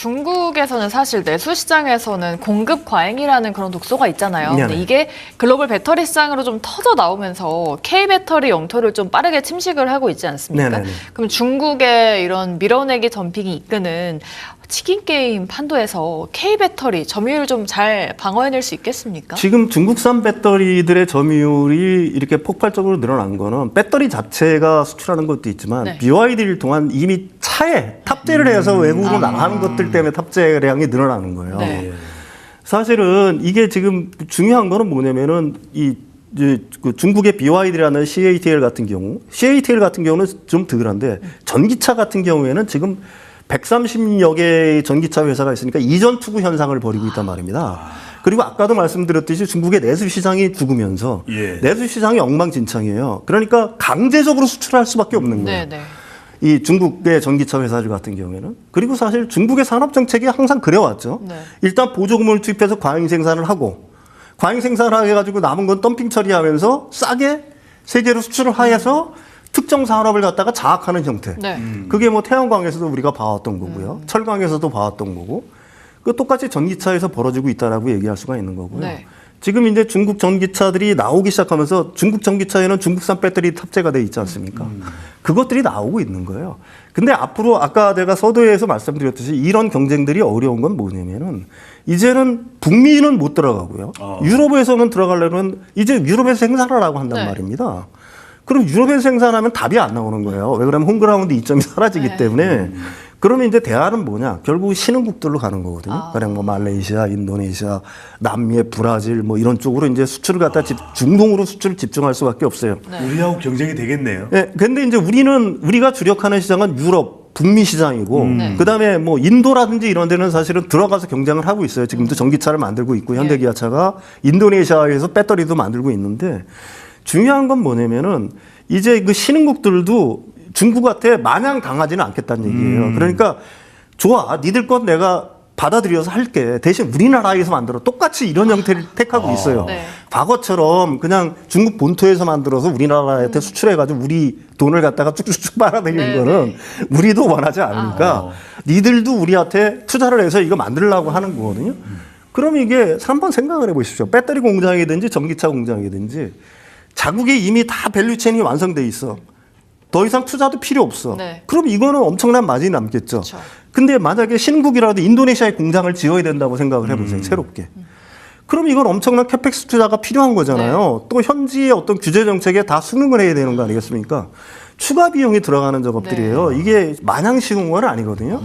중국에서는 사실 내수 시장에서는 공급 과잉이라는 그런 독소가 있잖아요. 네네. 근데 이게 글로벌 배터리 시장으로 좀 터져 나오면서 K 배터리 영토를 좀 빠르게 침식을 하고 있지 않습니까? 네네네. 그럼 중국의 이런 밀어내기 덤핑이 이끄는 치킨 게임 판도에서 K 배터리 점유율 좀 잘 방어해낼 수 있겠습니까? 지금 중국산 배터리들의 점유율이 이렇게 폭발적으로 늘어난 거는 배터리 자체가 수출하는 것도 있지만 네. BYD를 통한 이미 차에 탑재를 해서 외국으로 나가는 것들 때문에 탑재량이 늘어나는 거예요. 네. 사실은 이게 지금 중요한 거는 뭐냐면은 이제 그 중국의 BYD라는 CATL 같은 경우는 좀 덜한데 전기차 같은 경우에는 지금 130여 개의 전기차 회사가 있으니까 이전 투구 현상을 벌이고 있단 말입니다. 그리고 아까도 말씀드렸듯이 중국의 내수 시장이 죽으면서 내수 시장이 엉망진창이에요. 그러니까 강제적으로 수출할 수밖에 없는 거예요. 네. 이 중국의 전기차 회사들 같은 경우에는. 그리고 사실 중국의 산업 정책이 항상 그래왔죠. 네. 일단 보조금을 투입해서 과잉 생산을 하고 과잉 생산을 해가지고 남은 건 덤핑 처리하면서 싸게 세계로 수출을 하여서 특정 산업을 갖다가 장악하는 형태. 네. 그게 뭐 태양광에서도 우리가 봐왔던 거고요. 철강에서도 봐왔던 거고. 그 똑같이 전기차에서 벌어지고 있다라고 얘기할 수가 있는 거고요. 네. 지금 이제 중국 전기차들이 나오기 시작하면서 중국 전기차에는 중국산 배터리 탑재가 돼 있지 않습니까? 그것들이 나오고 있는 거예요. 근데 앞으로 아까 제가 서두에서 말씀드렸듯이 이런 경쟁들이 어려운 건 뭐냐면은 이제는 북미는 못 들어가고요. 유럽에서는 들어가려면 이제 유럽에서 생산을 하고 한단 네. 말입니다. 그럼 유럽에서 생산하면 답이 안 나오는 거예요. 왜 그러면 홈그라운드 이점이 사라지기 네. 때문에. 그러면 이제 대안은 뭐냐? 결국 신흥국들로 가는 거거든요. 그냥 뭐 말레이시아, 인도네시아, 남미의 브라질 뭐 이런 쪽으로 이제 수출을 갖다 중동으로 수출을 집중할 수밖에 없어요. 네. 우리하고 경쟁이 되겠네요. 예, 근데 이제 우리가 주력하는 시장은 유럽, 북미 시장이고, 네. 그 다음에 뭐 인도라든지 이런 데는 사실은 들어가서 경쟁을 하고 있어요. 지금도 전기차를 만들고 있고, 현대기아차가 인도네시아에서 배터리도 만들고 있는데, 중요한 건 뭐냐면은 이제 그 신흥국들도 중국한테 마냥 당하지는 않겠다는 얘기예요. 그러니까 좋아, 니들 것 내가 받아들여서 할게. 대신 우리나라에서 만들어. 똑같이 이런 형태를 택하고 있어요. 네. 과거처럼 그냥 중국 본토에서 만들어서 우리나라한테 수출해가지고 우리 돈을 갖다가 쭉쭉쭉 빨아들이는 네, 거는 우리도 원하지 않으니까 니들도 우리한테 투자를 해서 이거 만들려고 하는 거거든요. 그럼 이게 한번 생각을 해보십시오. 배터리 공장이든지 전기차 공장이든지 자국에 이미 다 밸류체인이 완성돼 있어. 더 이상 투자도 필요 없어. 네. 그럼 이거는 엄청난 마진이 남겠죠. 그쵸. 근데 만약에 신국이라도 인도네시아에 공장을 지어야 된다고 생각을 해보세요. 새롭게. 그럼 이건 엄청난 캐펙스 투자가 필요한 거잖아요. 또 현지의 어떤 규제 정책에 다 수능을 해야 되는 거 아니겠습니까? 추가 비용이 들어가는 작업들이에요. 이게 마냥 쉬운 건 아니거든요.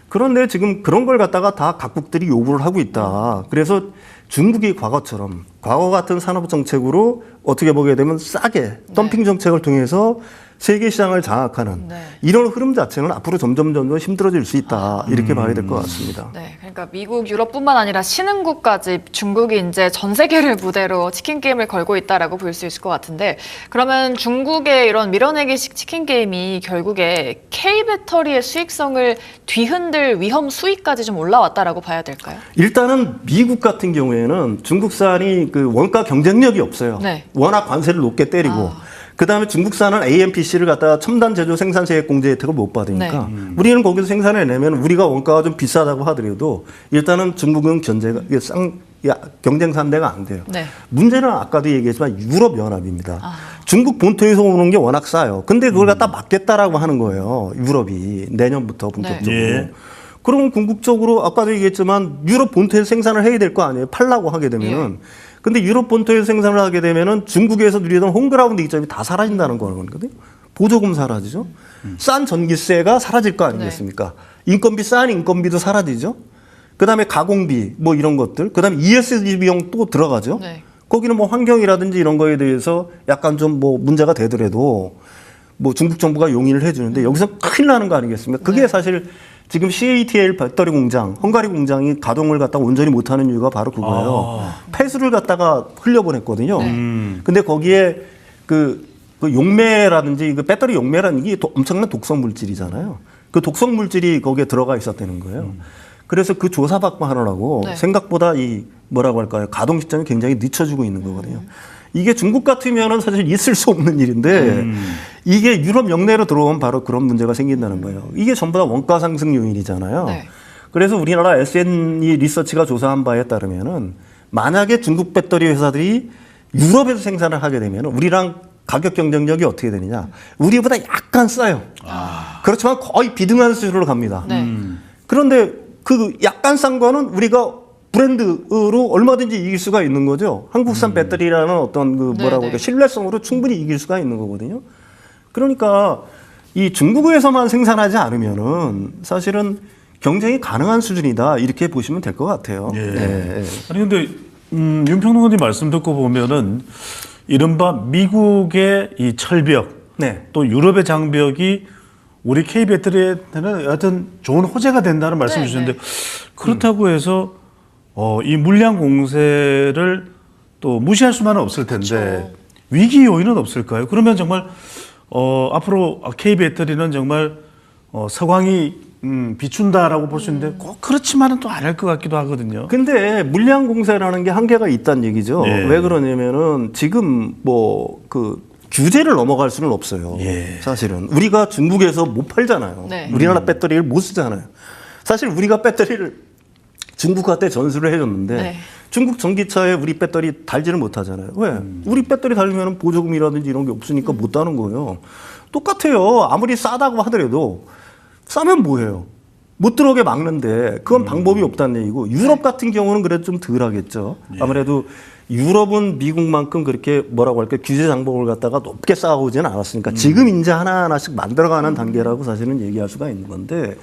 그런데 지금 그런 걸 갖다가 다 각국들이 요구를 하고 있다. 그래서 중국이 과거처럼 과거 같은 산업 정책으로 어떻게 보게 되면 싸게 덤핑 정책을 통해서 세계 시장을 장악하는 이런 흐름 자체는 앞으로 점점 힘들어질 수 있다. 이렇게 봐야 될 것 같습니다. 네, 그러니까 미국, 유럽뿐만 아니라 신흥국까지 중국이 이제 전 세계를 무대로 치킨 게임을 걸고 있다라고 볼 수 있을 것 같은데, 그러면 중국의 이런 밀어내기식 치킨 게임이 결국에 K 배터리의 수익성을 뒤흔들 위험 수위까지 좀 올라왔다라고 봐야 될까요? 일단은 미국 같은 경우에는 중국산이 그 원가 경쟁력이 없어요. 네. 워낙 관세를 높게 때리고. 그다음에 중국산은 AMPC를 갖다가 첨단 제조 생산세액 공제 혜택을 못 받으니까 우리는 거기서 생산해내면 우리가 원가가 좀 비싸다고 하더라도 일단은 중국은 경쟁 상대가 안 돼요. 네. 문제는 아까도 얘기했지만 유럽연합입니다. 중국 본토에서 오는 게 워낙 싸요. 근데 그걸 갖다 막겠다라고 하는 거예요. 유럽이 내년부터 본격적으로. 네. 그럼 궁극적으로 아까도 얘기했지만 유럽 본토에서 생산을 해야 될 거 아니에요. 팔라고 하게 되면은. 근데 유럽 본토에서 생산을 하게 되면은 중국에서 누리던 홈그라운드 이점이 다 사라진다는 거거든요. 보조금 사라지죠. 싼 전기세가 사라질 거 아니겠습니까? 인건비 싼 인건비도 사라지죠. 그다음에 가공비 뭐 이런 것들. 그다음에 ESG 비용 또 들어가죠. 네. 거기는 뭐 환경이라든지 이런 거에 대해서 약간 좀 뭐 문제가 되더라도 뭐 중국 정부가 용인을 해주는데 여기서 큰일 나는 거 아니겠습니까? 그게 사실 지금 CATL 배터리 공장, 헝가리 공장이 가동을 갖다가 온전히 못하는 이유가 바로 그거예요. 폐수를 갖다가 흘려보냈거든요. 근데 거기에 그 용매라든지 그 배터리 용매라는 게 엄청난 독성 물질이잖아요. 그 독성 물질이 거기에 들어가 있었다는 거예요. 그래서 그 조사받고 하느라고 생각보다 이 뭐라고 할까요? 가동 시점이 굉장히 늦춰지고 있는 거거든요. 이게 중국 같으면은 사실 있을 수 없는 일인데 이게 유럽 영내로 들어오면 바로 그런 문제가 생긴다는 거예요. 이게 전부 다 원가 상승 요인이잖아요. 네. 그래서 우리나라 SNE 리서치가 조사한 바에 따르면은 만약에 중국 배터리 회사들이 유럽에서 생산을 하게 되면 우리랑 가격 경쟁력이 어떻게 되느냐? 우리보다 약간 싸요. 그렇지만 거의 비등한 수준으로 갑니다. 네. 그런데 그 약간 싼 거는 우리가 브랜드로 얼마든지 이길 수가 있는 거죠. 한국산 배터리라는 어떤 그 뭐라고 네네. 할까 신뢰성으로 충분히 이길 수가 있는 거거든요. 그러니까 이 중국에서만 생산하지 않으면은 사실은 경쟁이 가능한 수준이다 이렇게 보시면 될 것 같아요. 예. 예. 아니 근데 윤평론가님 말씀 듣고 보면은 이른바 미국의 이 철벽 네. 또 유럽의 장벽이 우리 K 배터리에는 여하튼 좋은 호재가 된다는 말씀 네, 주셨는데 그렇다고 해서 이 물량 공세를 또 무시할 수만은 없을 텐데 그렇죠. 위기 요인은 없을까요? 그러면 정말 앞으로 K 배터리는 정말 서광이 비춘다라고 볼 수 있는데 꼭 그렇지만은 또 않을 것 같기도 하거든요. 근데 물량 공세라는 게 한계가 있다는 얘기죠. 예. 왜 그러냐면은 지금 뭐 그 규제를 넘어갈 수는 없어요. 예. 사실은 우리가 중국에서 못 팔잖아요. 네. 우리나라 배터리를 못 쓰잖아요. 사실 우리가 배터리를 중국한테 전수를 해줬는데 네. 중국 전기차에 우리 배터리 달지를 못하잖아요. 왜? 우리 배터리 달면 보조금이라든지 이런 게 없으니까 못 다는 거예요. 똑같아요. 아무리 싸다고 하더라도 싸면 뭐해요? 못 들어오게 막는데 그건 방법이 없다는 얘기고 유럽 같은 경우는 그래도 좀 덜 하겠죠. 아무래도 유럽은 미국만큼 그렇게 뭐라고 할까 규제 장벽을 갖다가 높게 쌓아오지는 않았으니까 지금 이제 하나하나씩 만들어가는 단계라고 사실은 얘기할 수가 있는 건데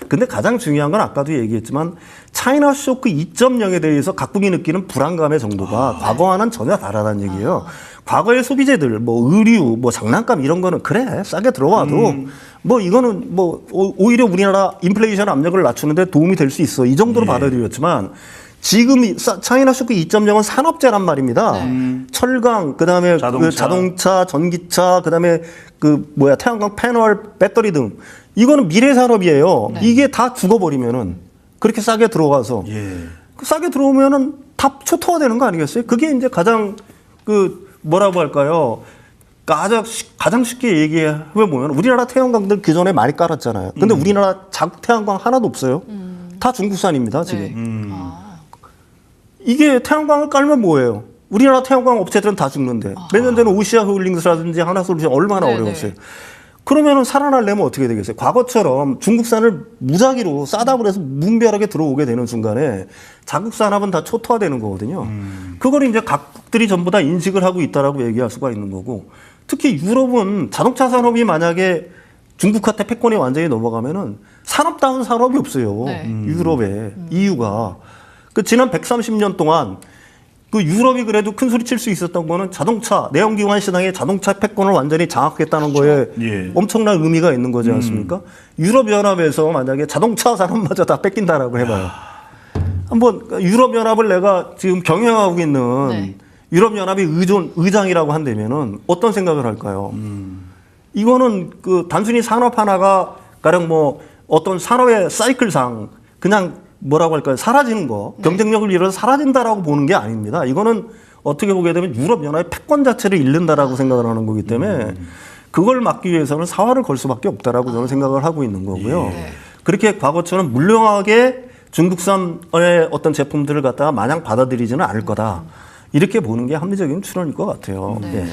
근데 가장 중요한 건 아까도 얘기했지만 차이나 쇼크 2.0에 대해서 각국이 느끼는 불안감의 정도가 과거와는 전혀 다르다는 얘기예요. 과거의 소비재들 뭐 의류 뭐 장난감 이런 거는 그래 싸게 들어와도 뭐 이거는 뭐 오히려 우리나라 인플레이션 압력을 낮추는데 도움이 될 수 있어 이 정도로 받아들였지만 지금 이 차이나 쇼크 2.0은 산업재란 말입니다. 철강 그다음에 그 자동차, 전기차 그다음에 그 뭐야 태양광 패널, 배터리 등 이거는 미래 산업이에요. 이게 다 죽어버리면은 그렇게 싸게 들어가서 그 싸게 들어오면은 다 초토화되는 거 아니겠어요? 그게 이제 가장 그 뭐라고 할까요? 가장 쉽게 얘기해 보면 우리나라 태양광들 그 전에 많이 깔았잖아요. 근데 우리나라 자국 태양광 하나도 없어요. 다 중국산입니다 지금. 네. 이게 태양광을 깔면 뭐예요? 우리나라 태양광 업체들은 다 죽는데 몇 년 전에 오시아 홀딩스라든지 하나솔루션 얼마나 네네. 어려웠어요. 그러면은 살아나려면 어떻게 되겠어요? 과거처럼 중국산을 무작위로 싸다고 해서 무분별하게 들어오게 되는 순간에 자국 산업은 다 초토화되는 거거든요. 그걸 이제 각국들이 전부 다 인식을 하고 있다라고 얘기할 수가 있는 거고 특히 유럽은 자동차 산업이 만약에 중국한테 패권이 완전히 넘어가면은 산업다운 산업이 없어요. 네. 유럽에 EU가 그 지난 130년 동안 그 유럽이 그래도 큰 소리 칠 수 있었던 거는 자동차 내연기관 시장의 자동차 패권을 완전히 장악했다는 거에 예. 엄청난 의미가 있는 거지 않습니까? 유럽 연합에서 만약에 자동차 산업마저 다 뺏긴다라고 해봐요. 한번 유럽 연합을 내가 지금 경영하고 있는 네. 유럽 연합의 의장이라고 한다면은 어떤 생각을 할까요? 이거는 그 단순히 산업 하나가 가령 뭐 어떤 산업의 사이클상 그냥 뭐라고 할까요? 사라지는 거, 경쟁력을 잃어서 사라진다라고 보는 게 아닙니다. 이거는 어떻게 보게 되면 유럽연합의 패권 자체를 잃는다라고 생각을 하는 거기 때문에 그걸 막기 위해서는 사활을 걸 수밖에 없다라고 저는 생각을 하고 있는 거고요. 그렇게 과거처럼 물렁하게 중국산의 어떤 제품들을 갖다가 마냥 받아들이지는 않을 거다. 이렇게 보는 게 합리적인 추론일 것 같아요. 네.